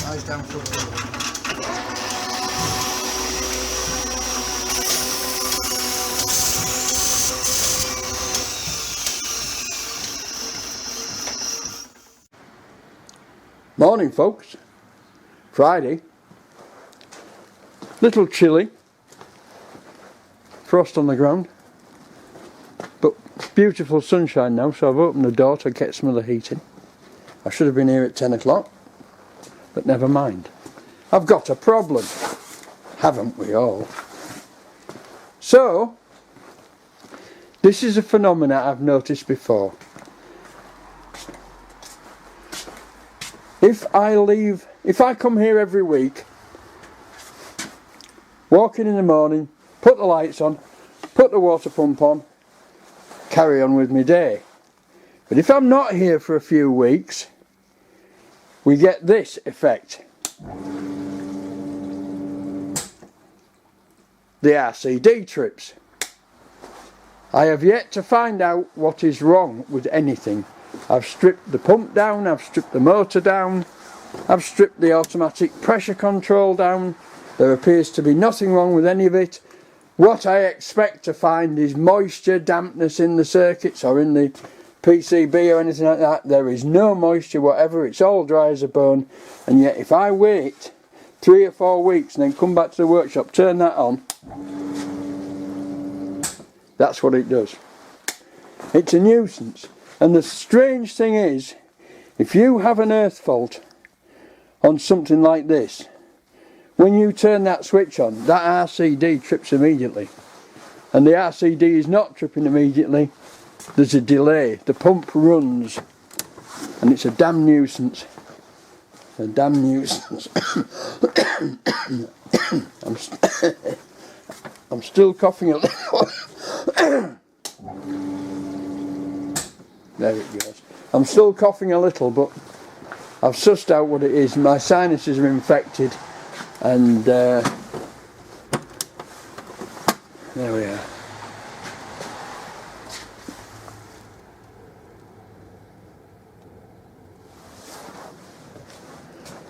Eyes down for Morning folks, Friday, little chilly, frost on the ground, but beautiful sunshine now, so I've opened the door to get some of the heating. I should have been here at 10 o'clock, but never mind. I've got a problem, haven't we all? So, this is a phenomena I've noticed before. If I come here every week, walk in the morning, put the lights on, put the water pump on, carry on with my day. But if I'm not here for a few weeks, we get this effect. The RCD trips. I have yet to find out what is wrong with anything. I've stripped the pump down, I've stripped the motor down, I've stripped the automatic pressure control down. There appears to be nothing wrong with any of it. What I expect to find is moisture, dampness in the circuits or in the PCB or anything like that. There is no moisture whatever, it's all dry as a bone. And yet if I wait 3 or 4 weeks and then come back to the workshop, turn that on, that's what it does. It's a nuisance. And the strange thing is, if you have an earth fault on something like this, when you turn that switch on, that RCD trips immediately. And the RCD is not tripping immediately, there's a delay. The pump runs, and it's a damn nuisance. A damn nuisance. I'm still coughing a little. There it goes. I'm still coughing a little, but I've sussed out what it is. My sinuses are infected, and there we are.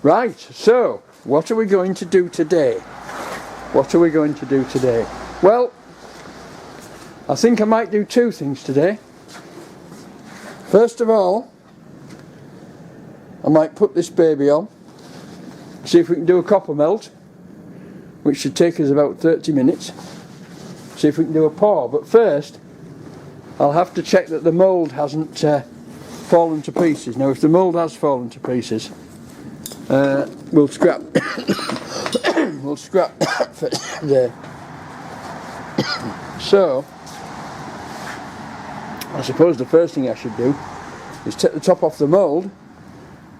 Right, so what are we going to do today? What are we going to do today? Well, I think I might do 2 things today. First of all, I might put this baby on, see if we can do a copper melt, which should take us about 30 minutes. See if we can do a pour, but first I'll have to check that the mould hasn't fallen to pieces. Now if the mould has fallen to pieces, we'll scrap we'll scrap that for there. So I suppose the first thing I should do is take the top off the mould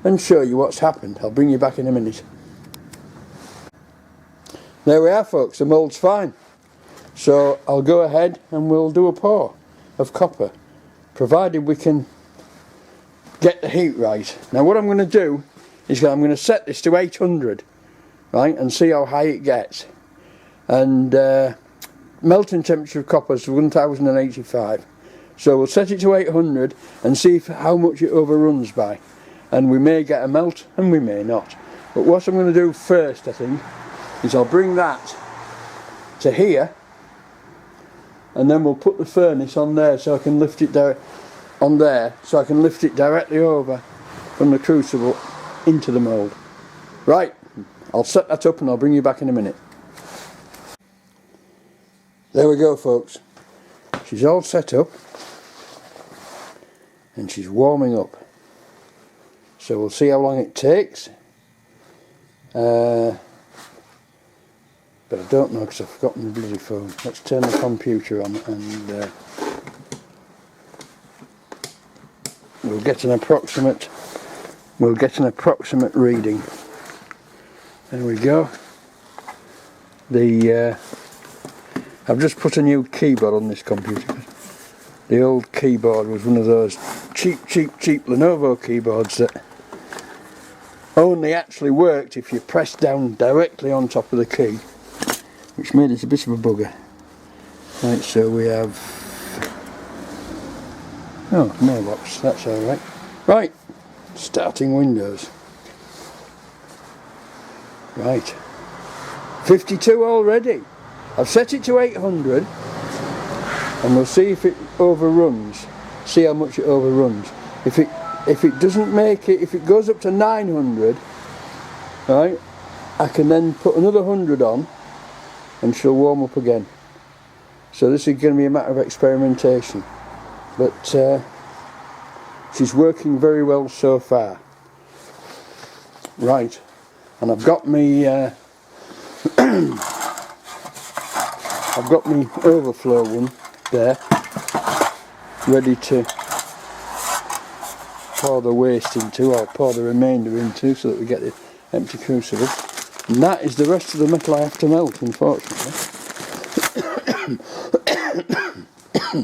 and show you what's happened. I'll bring you back in a minute. There we are folks, the mould's fine. So I'll go ahead and we'll do a pour of copper, provided we can get the heat right. Now what I'm going to do is I'm going to set this to 800, right, and see how high it gets. And melting temperature of copper is 1085. So we'll set it to 800 and see how much it overruns by. And we may get a melt and we may not. But what I'm going to do first, I think, is I'll bring that to here, and then we'll put the furnace on there so I can lift it on there, so I can lift it directly over from the crucible into the mould. Right, I'll set that up and I'll bring you back in a minute. There we go folks. She's all set up and she's warming up. So we'll see how long it takes. But I don't know because I've forgotten the bloody phone. Let's turn the computer on and we'll get an approximate reading. There we go. I've just put a new keyboard on this computer. The old keyboard was one of those cheap Lenovo keyboards that only actually worked if you pressed down directly on top of the key, which made it a bit of a bugger. Right, so we have... oh, mailbox, that's alright. Right, starting Windows. Right, 52 already. I've set it to 800 and we'll see if it overruns, see how much it overruns. If it doesn't make it, if it goes up to 900, right, I can then put another 100 on and she'll warm up again. So this is going to be a matter of experimentation, but she's working very well so far. Right, and I've got me I've got me overflow one there ready to pour the waste into, or pour the remainder into, so that we get the empty crucible. And that is the rest of the metal I have to melt, unfortunately.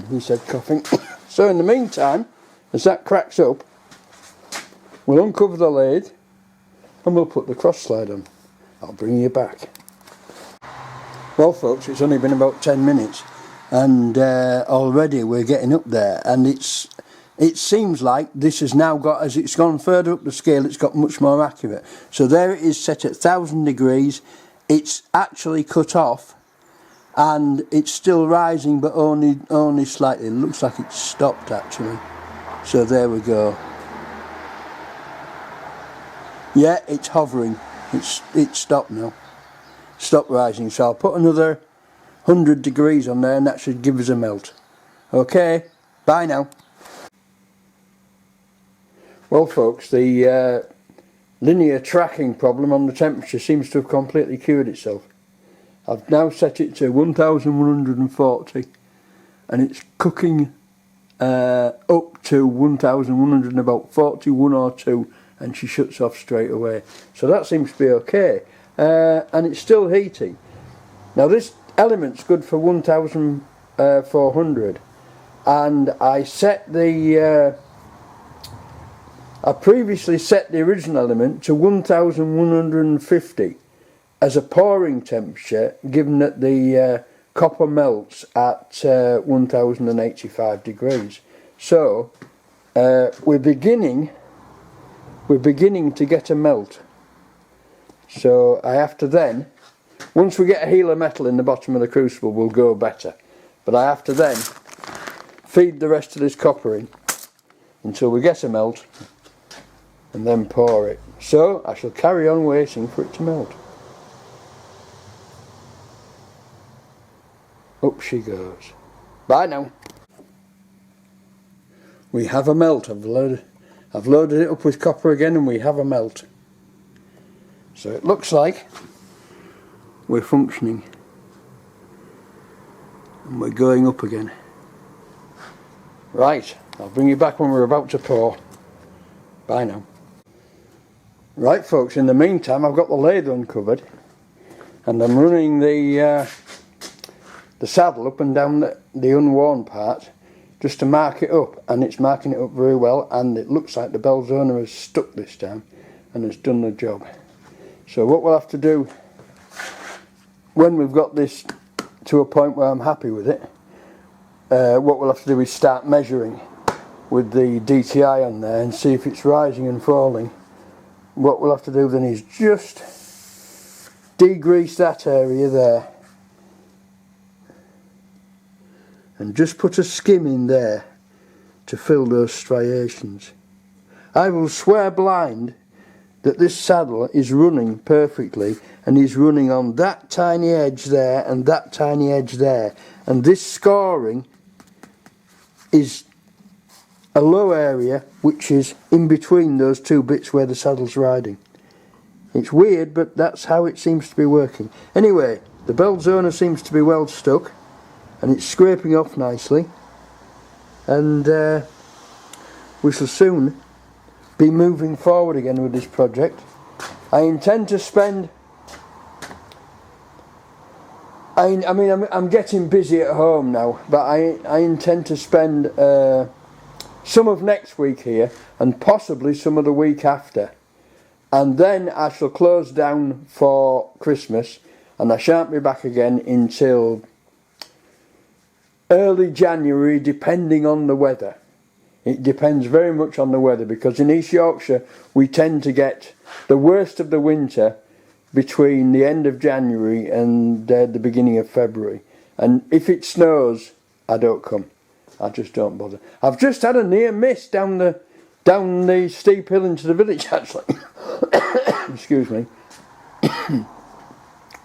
He said, coughing. So in the meantime, as that cracks up, we'll uncover the lathe and we'll put the cross slide on. I'll bring you back. Well folks, it's only been about 10 minutes and already we're getting up there, and it seems like this has now got, as it's gone further up the scale, it's got much more accurate. So there it is, set at 1000 degrees. It's actually cut off and it's still rising, but only slightly. It looks like it's stopped actually. So there we go. Yeah, it's hovering. It's stopped now. Stopped rising. So I'll put another 100 degrees on there and that should give us a melt. Okay, bye now. Well folks, the linear tracking problem on the temperature seems to have completely cured itself. I've now set it to 1140 and it's cooking up to 1141 or 2, and she shuts off straight away. So that seems to be okay, and it's still heating. Now this element's good for 1400, and I set the I previously set the original element to 1150 as a pouring temperature, given that the copper melts at 1085 degrees. So we're beginning to get a melt. So I have to then, once we get a heel of metal in the bottom of the crucible, we'll go better. But I have to then feed the rest of this copper in until we get a melt and then pour it. So I shall carry on waiting for it to melt. Up she goes. Bye now. We have a melt. I've loaded it up with copper again and we have a melt. So it looks like we're functioning. And we're going up again. Right, I'll bring you back when we're about to pour. Bye now. Right folks, in the meantime I've got the lathe uncovered and I'm running the saddle up and down the unworn part just to mark it up, and it's marking it up very well, and it looks like the Belzona has stuck this time and has done the job. So what we'll have to do when we've got this to a point where I'm happy with it, what we'll have to do is start measuring with the DTI on there and see if it's rising and falling. What we'll have to do then is just degrease that area there and just put a skim in there to fill those striations. I will swear blind that this saddle is running perfectly, and is running on that tiny edge there and that tiny edge there, and this scoring is a low area which is in between those two bits where the saddle's riding. It's weird, but that's how it seems to be working. Anyway, the Belzona seems to be well stuck and it's scraping off nicely, and we shall soon be moving forward again with this project. I intend to spend, I'm getting busy at home now, but I intend to spend some of next week here and possibly some of the week after, and then I shall close down for Christmas and I shan't be back again until early January, depending on the weather. It depends very much on the weather, because in East Yorkshire we tend to get the worst of the winter between the end of January and the beginning of February. And if it snows, I don't come. I just don't bother. I've just had a near miss down the steep hill into the village, actually. Excuse me.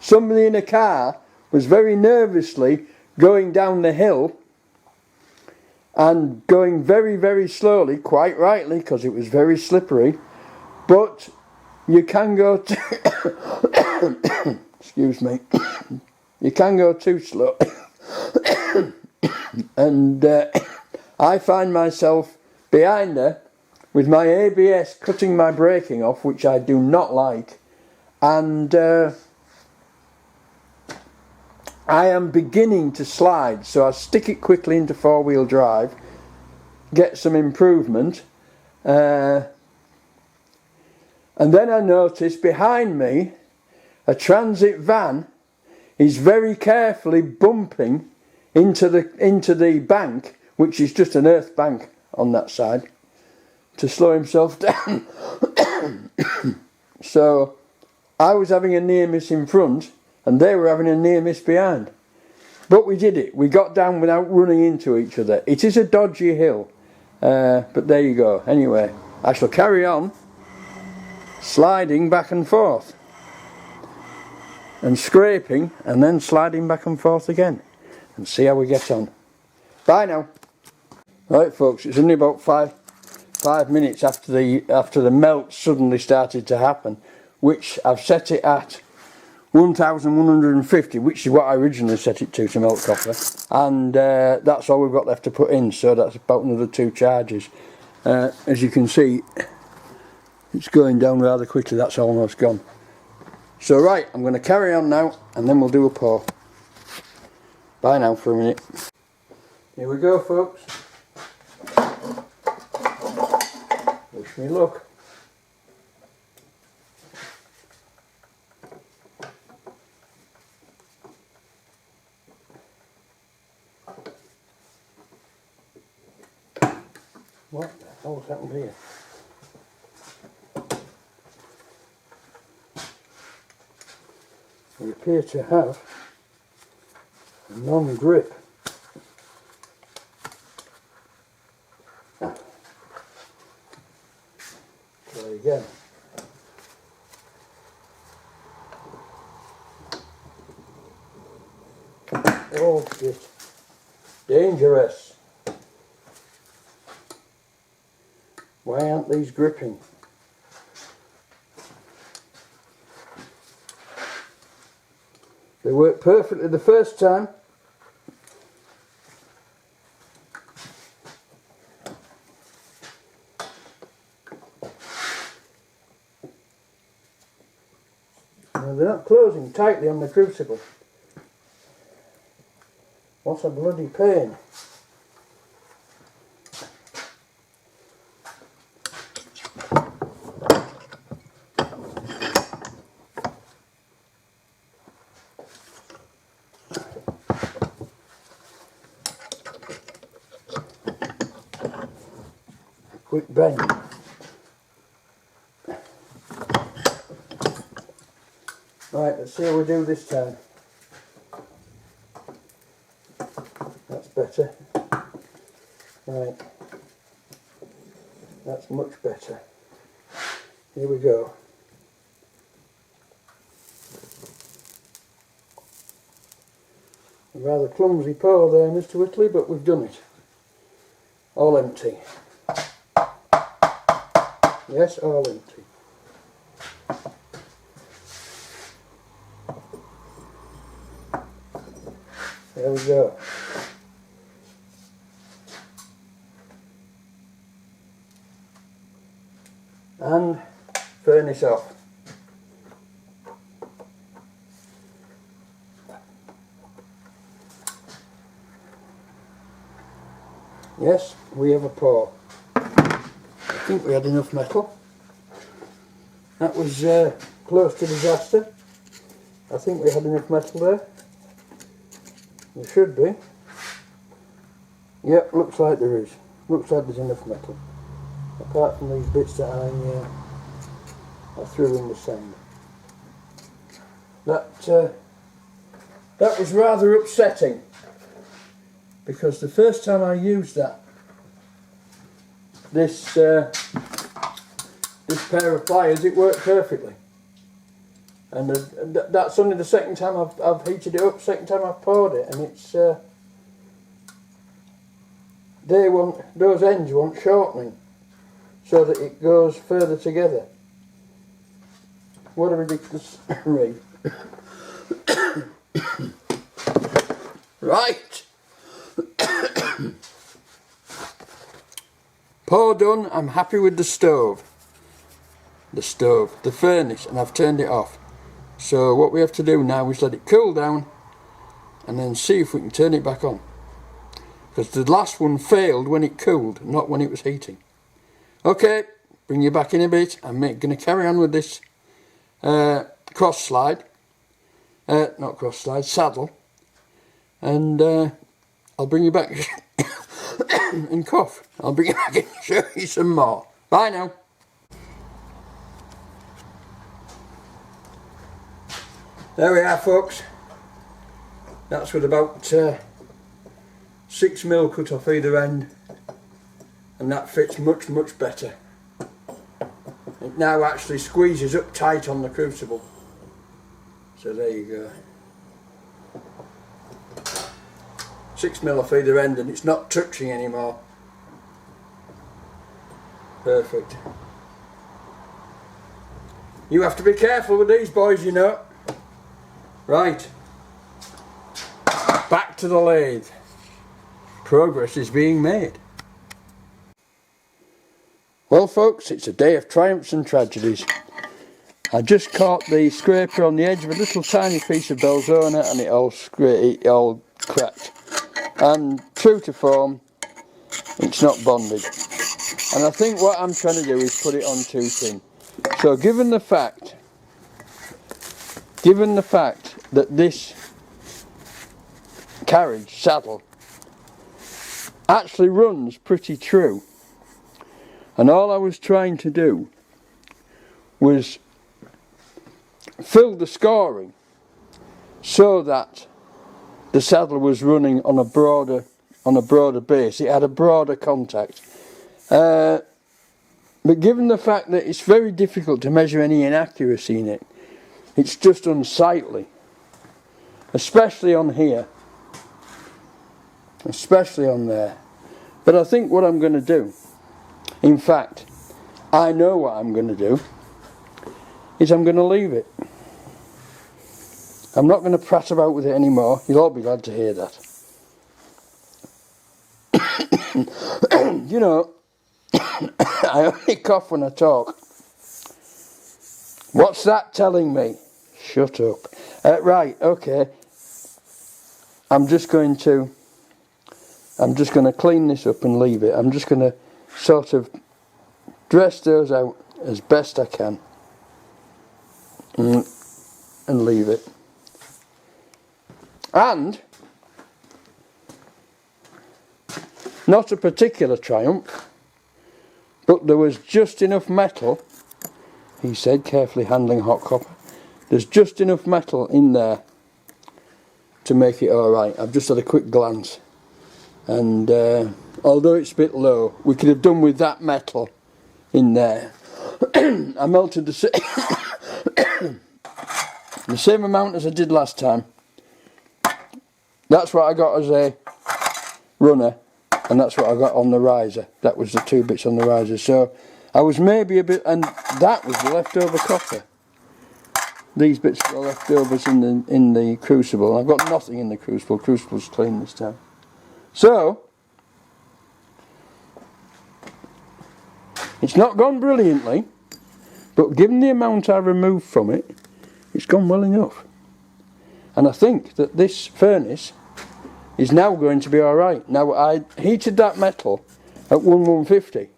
Somebody in a car was very nervously going down the hill and going very, very slowly, quite rightly, because it was very slippery. But you can go excuse me, you can go too slow. And I find myself behind her with my ABS cutting my braking off, which I do not like, and I am beginning to slide, so I stick it quickly into four-wheel drive, get some improvement, and then I notice behind me a transit van is very carefully bumping into the bank, which is just an earth bank on that side, to slow himself down. So I was having a near miss in front and they were having a near miss behind. But we did it. We got down without running into each other. It is a dodgy hill, but there you go. Anyway, I shall carry on sliding back and forth and scraping and then sliding back and forth again and see how we get on. Bye now. Right folks, it's only about five minutes after the melt suddenly started to happen, which I've set it at 1150, which is what I originally set it to melt copper, and that's all we've got left to put in, so that's about another 2 charges. As you can see, it's going down rather quickly. That's almost gone. So right, I'm going to carry on now and then we'll do a pour. Bye now for a minute. Here we go folks. Wish me luck. What the hell's happened here? We appear to have a non-grip. Try again. Oh shit. Dangerous. Why aren't these gripping? They worked perfectly the first time. Now they're not closing tightly on the crucible. What a bloody pain. Quick bend. Right, let's see how we do this time. That's better. Right. That's much better. Here we go. A rather clumsy pour there, Mr. Whitley, but we've done it. All empty. Yes, all empty. There we go. And furnace off. Yes, we have a pour. I think we had enough metal. That was close to disaster. I think we had enough metal there. There should be. Yep, looks like there is. Looks like there's enough metal. Apart from these bits that I threw in the sand. that was rather upsetting, because the first time I used this pair of pliers, it worked perfectly, and that's only the second time I've heated it up, second time I've poured it, and it's those ends want shortening so that it goes further together. What a ridiculous rig. Right. Pour done. I'm happy with the stove. The furnace, and I've turned it off. So what we have to do now is let it cool down and then see if we can turn it back on. Because the last one failed when it cooled, not when it was heating. Okay, bring you back in a bit. I'm going to carry on with this cross slide. Not cross slide, saddle. And I'll bring you back and cough. I'll bring you back and show you some more. Bye now. There we are, folks. That's with about 6mm cut off either end, and that fits much better. It now actually squeezes up tight on the crucible. So there you go. 6mm off either end, and it's not touching anymore. Perfect. You have to be careful with these boys, you know. Right. Back to the lathe. Progress is being made. Well, folks, it's a day of triumphs and tragedies. I just caught the scraper on the edge of a little tiny piece of Belzona, and it all cracked. And true to form, it's not bonded. And I think what I'm trying to do is put it on too thin. So given the fact that this carriage saddle actually runs pretty true, and all I was trying to do was fill the scoring so that the saddle was running on a broader base. It had a broader contact. But given the fact that it's very difficult to measure any inaccuracy in it, it's just unsightly, especially on here, especially on there. But I think what I'm going to do, in fact, I know what I'm going to do, is I'm going to leave it. I'm not going to prat about with it anymore. You'll all be glad to hear that. You know, I only cough when I talk. What's that telling me? Shut up. Right, okay. I'm just going to clean this up and leave it. I'm just going to sort of dress those out as best I can and leave it. And not a particular triumph, but there was just enough metal, he said, carefully handling hot copper. There's just enough metal in there to make it alright. I've just had a quick glance, and although it's a bit low, we could have done with that metal in there. I melted the same amount as I did last time. That's what I got as a runner, and that's what I got on the riser. That was the 2 bits on the riser. So I was maybe a bit, and that was the leftover copper. These bits were leftovers in the crucible. I've got nothing in the crucible. Crucible's clean this time. So it's not gone brilliantly, but given the amount I removed from it, it's gone well enough. And I think that this furnace is now going to be alright. Now, I heated that metal at 1150,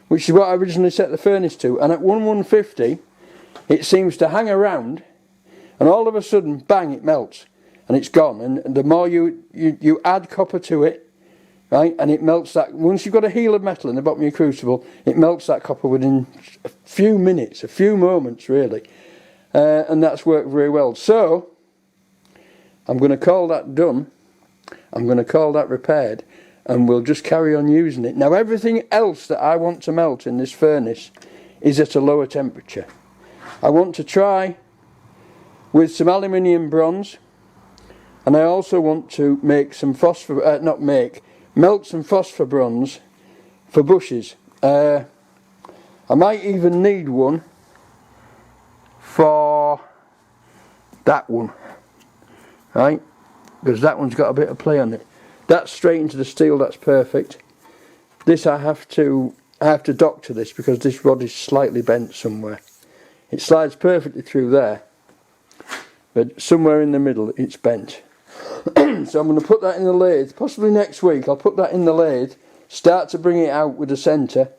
which is what I originally set the furnace to, and at 1150 it seems to hang around, and all of a sudden, bang, it melts and it's gone. And the more you add copper to it, right, and it melts that. Once you've got a heel of metal in the bottom of your crucible, it melts that copper within a few minutes, a few moments really. and that's worked very well. So I'm going to call that done. I'm going to call that repaired, and we'll just carry on using it. Now everything else that I want to melt in this furnace is at a lower temperature. I want to try with some aluminium bronze, and I also want to make some melt some phosphor bronze for bushes. I might even need one for that one, right? Because that one's got a bit of play on it. That's straight into the steel, that's perfect. This I have to doctor this because this rod is slightly bent somewhere. It slides perfectly through there, but somewhere in the middle it's bent. So I'm going to put that in the lathe, possibly next week. I'll put that in the lathe, start to bring it out with a centre,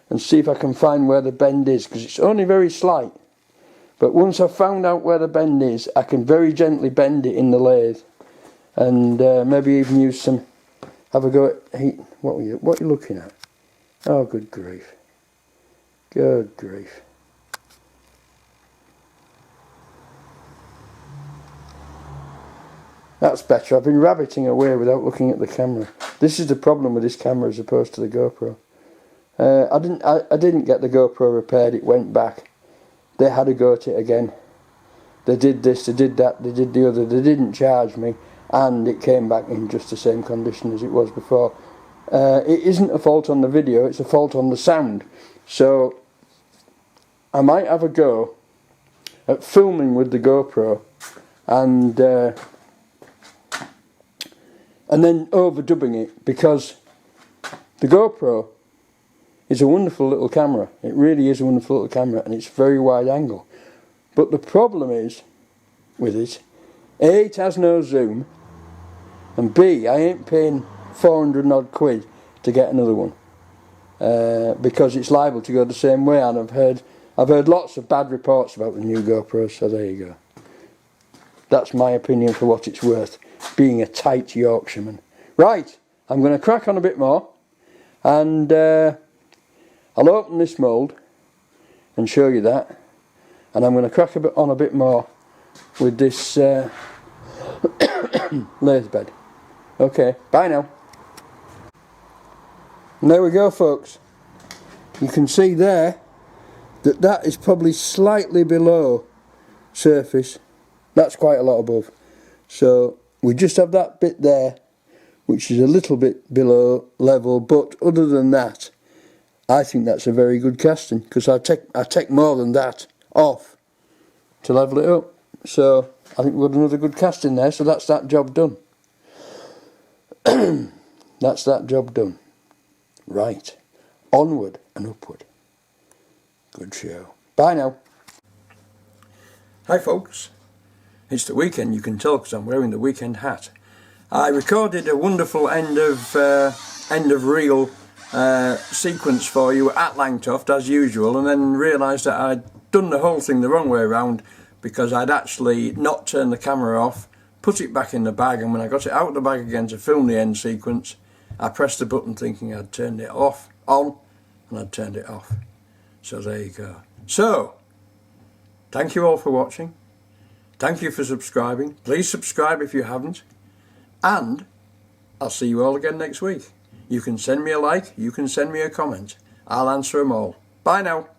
and see if I can find where the bend is, because it's only very slight. But once I've found out where the bend is, I can very gently bend it in the lathe, and maybe even use some, have a go at heat. What are you looking at? Oh, good grief. Good grief. That's better. I've been rabbiting away without looking at the camera. This is the problem with this camera as opposed to the GoPro. I didn't get the GoPro repaired. It went back. They had a go at it again. They did this, they did that, they did the other. They didn't charge me, and it came back in just the same condition as it was before. It isn't a fault on the video, it's a fault on the sound. So I might have a go at filming with the GoPro and then overdubbing it, because the GoPro is a wonderful little camera. It really is a wonderful little camera, and it's very wide angle. But the problem is with it, A, it has no zoom, and B, I ain't paying 400 odd quid to get another one, because it's liable to go the same way. And I've heard lots of bad reports about the new GoPros. So there you go. That's my opinion for what it's worth, being a tight Yorkshireman. Right, I'm going to crack on a bit more, and I'll open this mould and show you that, and I'm going to crack on a bit more with this lathe bed. Okay, bye now. And there we go, folks. You can see there that is probably slightly below surface. That's quite a lot above. So we just have that bit there, which is a little bit below level, but other than that, I think that's a very good casting, because I take more than that off to level it up. So I think we've got another good casting there, so that's that job done. That's that job done. Right, onward and upward. Good show. Bye now. Hi folks, it's the weekend, you can tell because I'm wearing the weekend hat. I recorded a wonderful end of reel sequence for you at Langtoft as usual, and then realised that I'd done the whole thing the wrong way around, because I'd actually not turned the camera off, put it back in the bag, and when I got it out of the bag again to film the end sequence, I pressed the button thinking I'd turned it on, and I'd turned it off. So there you go. So, thank you all for watching. Thank you for subscribing. Please subscribe if you haven't. And I'll see you all again next week. You can send me a like, you can send me a comment. I'll answer them all. Bye now.